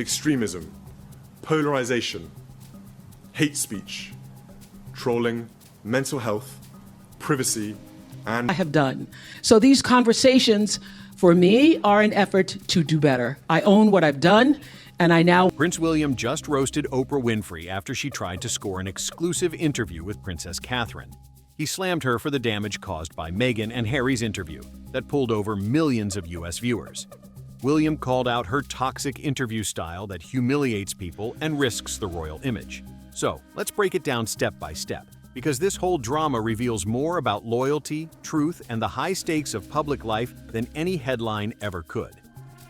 extremism, polarization, hate speech, trolling, mental health, privacy, and I have done. So these conversations, for me, are an effort to do better. I own what I've done, and I now... Prince William just roasted Oprah Winfrey after she tried to score an exclusive interview with Princess Catherine. He slammed her for the damage caused by Meghan and Harry's interview that pulled over millions of US viewers. William called out her toxic interview style that humiliates people and risks the royal image. So, let's break it down step by step, because this whole drama reveals more about loyalty, truth, and the high stakes of public life than any headline ever could.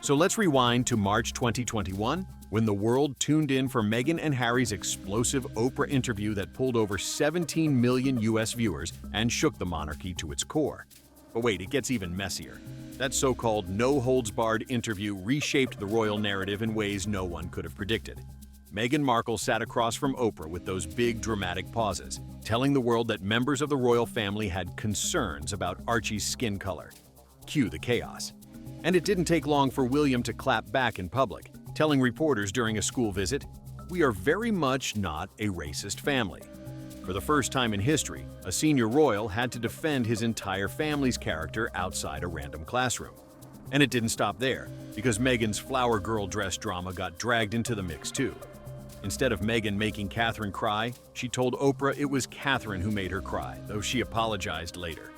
So let's rewind to March 2021, when the world tuned in for Meghan and Harry's explosive Oprah interview that pulled over 17 million US viewers and shook the monarchy to its core. But wait, it gets even messier. That so-called no-holds-barred interview reshaped the royal narrative in ways no one could have predicted. Meghan Markle sat across from Oprah with those big dramatic pauses, telling the world that members of the royal family had concerns about Archie's skin color. Cue the chaos. And it didn't take long for William to clap back in public, telling reporters during a school visit, "We are very much not a racist family." For the first time in history, a senior royal had to defend his entire family's character outside a random classroom. And it didn't stop there, because Meghan's flower girl dress drama got dragged into the mix too. Instead of Meghan making Catherine cry, she told Oprah it was Catherine who made her cry, though she apologized later.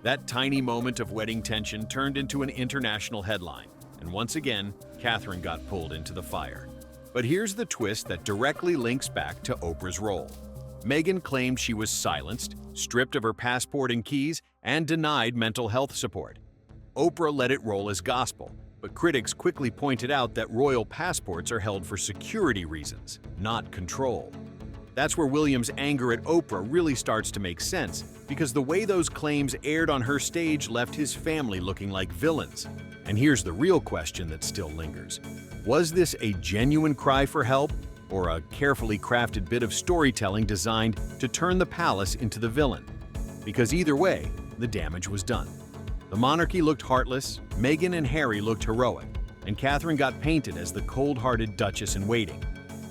That tiny moment of wedding tension turned into an international headline, and once again, Catherine got pulled into the fire. But here's the twist that directly links back to Oprah's role. Meghan claimed she was silenced, stripped of her passport and keys, and denied mental health support. Oprah let it roll as gospel, but critics quickly pointed out that royal passports are held for security reasons, not control. That's where William's anger at Oprah really starts to make sense, because the way those claims aired on her stage left his family looking like villains. And here's the real question that still lingers. Was this a genuine cry for help, or a carefully crafted bit of storytelling designed to turn the palace into the villain? Because either way, the damage was done. The monarchy looked heartless, Meghan and Harry looked heroic, and Catherine got painted as the cold-hearted Duchess-in-waiting.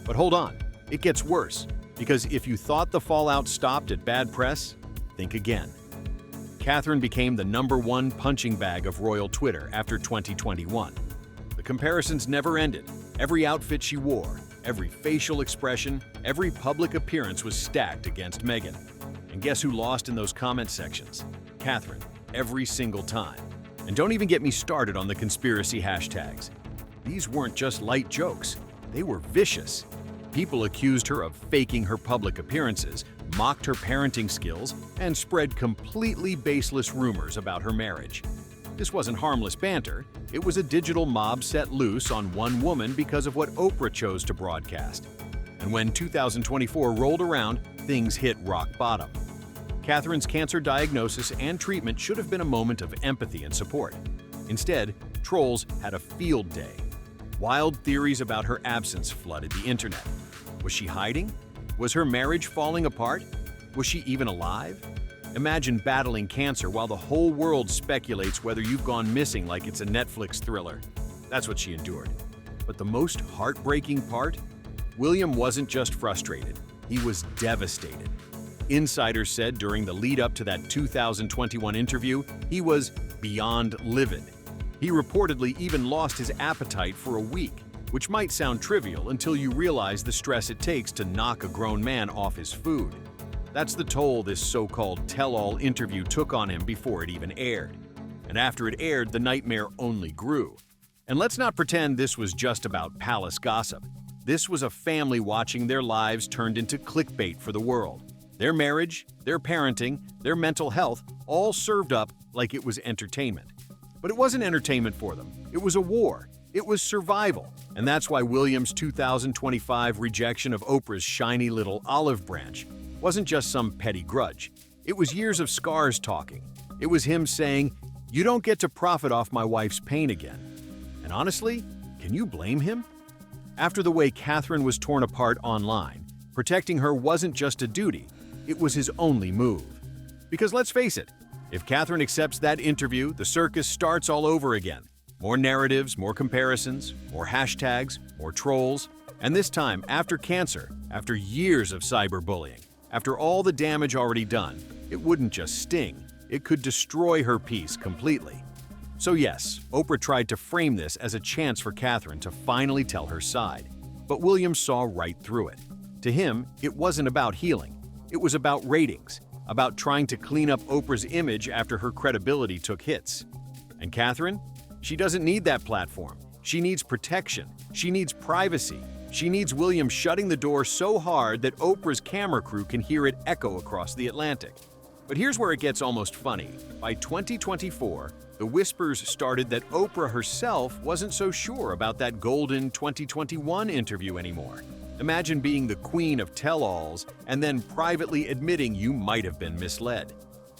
But hold on, it gets worse, because if you thought the fallout stopped at bad press, think again. Catherine became the #1 punching bag of royal Twitter after 2021. The comparisons never ended. Every outfit she wore, every facial expression, every public appearance was stacked against Meghan. And guess who lost in those comment sections? Catherine, every single time. And don't even get me started on the conspiracy hashtags. These weren't just light jokes, they were vicious. People accused her of faking her public appearances, mocked her parenting skills, and spread completely baseless rumors about her marriage. This wasn't harmless banter, it was a digital mob set loose on one woman because of what Oprah chose to broadcast. And when 2024 rolled around, things hit rock bottom. Catherine's cancer diagnosis and treatment should have been a moment of empathy and support. Instead, trolls had a field day. Wild theories about her absence flooded the internet. Was she hiding? Was her marriage falling apart? Was she even alive? Imagine battling cancer while the whole world speculates whether you've gone missing like it's a Netflix thriller. That's what she endured. But the most heartbreaking part? William wasn't just frustrated, he was devastated. Insiders said during the lead-up to that 2021 interview, he was beyond livid. He reportedly even lost his appetite for a week, which might sound trivial until you realize the stress it takes to knock a grown man off his food. That's the toll this so-called tell-all interview took on him before it even aired. And after it aired, the nightmare only grew. And let's not pretend this was just about palace gossip. This was a family watching their lives turned into clickbait for the world. Their marriage, their parenting, their mental health, all served up like it was entertainment. But it wasn't entertainment for them. It was a war. It was survival. And that's why William's 2025 rejection of Oprah's shiny little olive branch wasn't just some petty grudge. It was years of scars talking. It was him saying, "You don't get to profit off my wife's pain again." And honestly, can you blame him? After the way Catherine was torn apart online, protecting her wasn't just a duty, it was his only move. Because let's face it, if Catherine accepts that interview, the circus starts all over again. More narratives, more comparisons, more hashtags, more trolls. And this time, after cancer, after years of cyberbullying, after all the damage already done, it wouldn't just sting, it could destroy her peace completely. So yes, Oprah tried to frame this as a chance for Catherine to finally tell her side. But William saw right through it. To him, it wasn't about healing. It was about ratings, about trying to clean up Oprah's image after her credibility took hits. And Catherine? She doesn't need that platform. She needs protection. She needs privacy. She needs William shutting the door so hard that Oprah's camera crew can hear it echo across the Atlantic. But here's where it gets almost funny. By 2024, the whispers started that Oprah herself wasn't so sure about that golden 2021 interview anymore. Imagine being the queen of tell-alls and then privately admitting you might have been misled.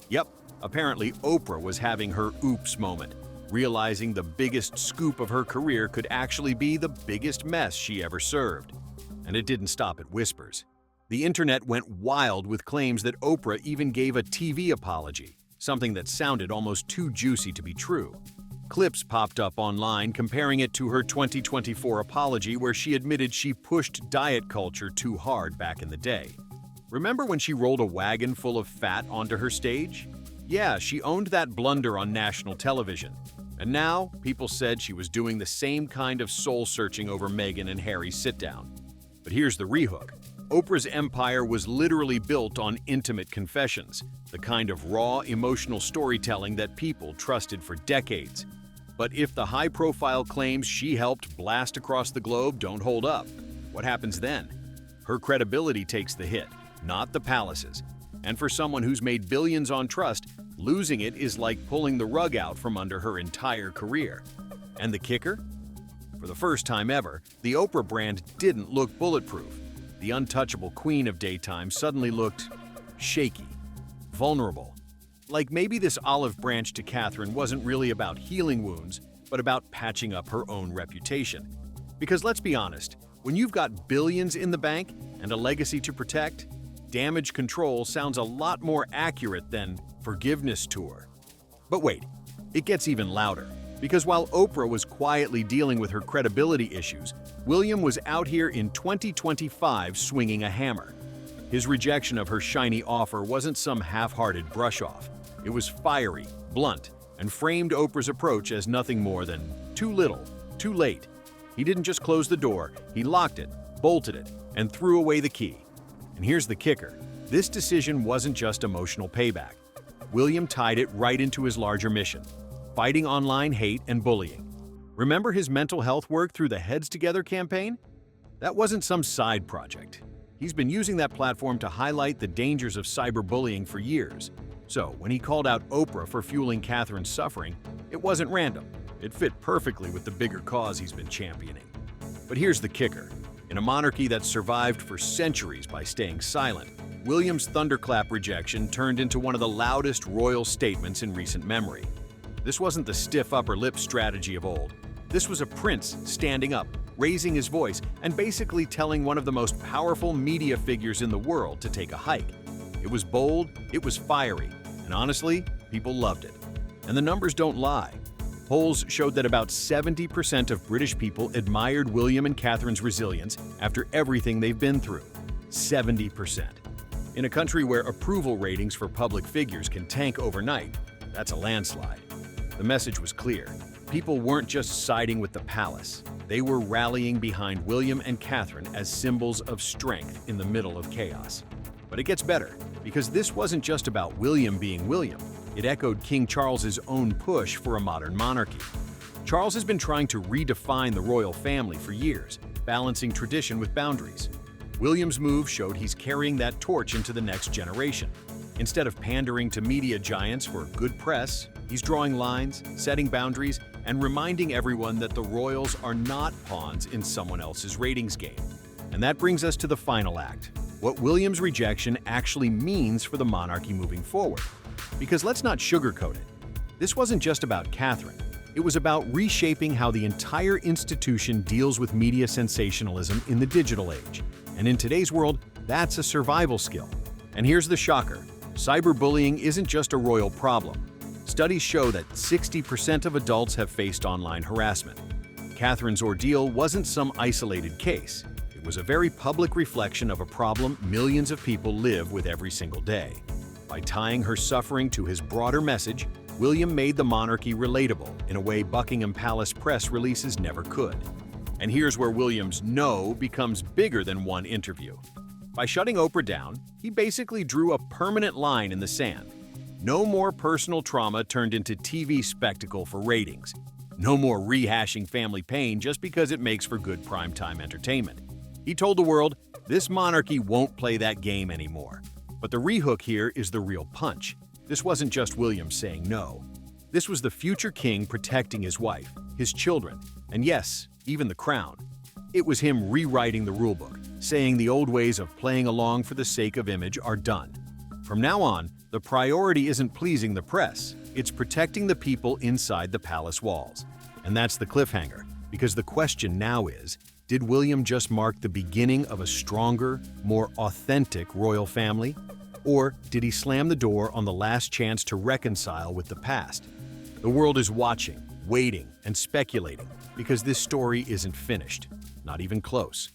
Yep, apparently Oprah was having her oops moment, realizing the biggest scoop of her career could actually be the biggest mess she ever served. And it didn't stop at whispers. The internet went wild with claims that Oprah even gave a TV apology, something that sounded almost too juicy to be true. Clips popped up online comparing it to her 2024 apology where she admitted she pushed diet culture too hard back in the day. Remember when she rolled a wagon full of fat onto her stage? Yeah, she owned that blunder on national television. And now, people said she was doing the same kind of soul-searching over Meghan and Harry's sit-down. But here's the rehook. Oprah's empire was literally built on intimate confessions, the kind of raw, emotional storytelling that people trusted for decades. But if the high-profile claims she helped blast across the globe don't hold up, what happens then? Her credibility takes the hit, not the palaces. And for someone who's made billions on trust, losing it is like pulling the rug out from under her entire career. And the kicker? For the first time ever, the Oprah brand didn't look bulletproof. The untouchable queen of daytime suddenly looked shaky, vulnerable. Like maybe this olive branch to Catherine wasn't really about healing wounds, but about patching up her own reputation. Because let's be honest, when you've got billions in the bank and a legacy to protect, damage control sounds a lot more accurate than forgiveness tour. But wait, it gets even louder. Because while Oprah was quietly dealing with her credibility issues, William was out here in 2025 swinging a hammer. His rejection of her shiny offer wasn't some half-hearted brush-off. It was fiery, blunt, and framed Oprah's approach as nothing more than too little, too late. He didn't just close the door, he locked it, bolted it, and threw away the key. And here's the kicker. This decision wasn't just emotional payback. William tied it right into his larger mission, fighting online hate and bullying. Remember his mental health work through the Heads Together campaign? That wasn't some side project. He's been using that platform to highlight the dangers of cyberbullying for years. So when he called out Oprah for fueling Catherine's suffering, it wasn't random. It fit perfectly with the bigger cause he's been championing. But here's the kicker. In a monarchy that survived for centuries by staying silent, William's thunderclap rejection turned into one of the loudest royal statements in recent memory. This wasn't the stiff upper lip strategy of old. This was a prince standing up, raising his voice, and basically telling one of the most powerful media figures in the world to take a hike. It was bold, it was fiery, and honestly, people loved it. And the numbers don't lie. Polls showed that about 70% of British people admired William and Catherine's resilience after everything they've been through. 70%. In a country where approval ratings for public figures can tank overnight, that's a landslide. The message was clear. People weren't just siding with the palace. They were rallying behind William and Catherine as symbols of strength in the middle of chaos. But it gets better, because this wasn't just about William being William. It echoed King Charles's own push for a modern monarchy. Charles has been trying to redefine the royal family for years, balancing tradition with boundaries. William's move showed he's carrying that torch into the next generation. Instead of pandering to media giants for good press, he's drawing lines, setting boundaries, and reminding everyone that the royals are not pawns in someone else's ratings game. And that brings us to the final act, what William's rejection actually means for the monarchy moving forward. Because let's not sugarcoat it. This wasn't just about Catherine. It was about reshaping how the entire institution deals with media sensationalism in the digital age. And in today's world, that's a survival skill. And here's the shocker. Cyberbullying isn't just a royal problem. Studies show that 60% of adults have faced online harassment. Catherine's ordeal wasn't some isolated case. It was a very public reflection of a problem millions of people live with every single day. By tying her suffering to his broader message, William made the monarchy relatable in a way Buckingham Palace press releases never could. And here's where William's no becomes bigger than one interview. By shutting Oprah down, he basically drew a permanent line in the sand. No more personal trauma turned into TV spectacle for ratings. No more rehashing family pain just because it makes for good primetime entertainment. He told the world, this monarchy won't play that game anymore. But the rehook here is the real punch. This wasn't just William saying no. This was the future king protecting his wife, his children, and yes, even the crown. It was him rewriting the rulebook, saying the old ways of playing along for the sake of image are done. From now on, the priority isn't pleasing the press, it's protecting the people inside the palace walls. And that's the cliffhanger, because the question now is, did William just mark the beginning of a stronger, more authentic royal family? Or did he slam the door on the last chance to reconcile with the past? The world is watching, waiting, and speculating, because this story isn't finished, not even close.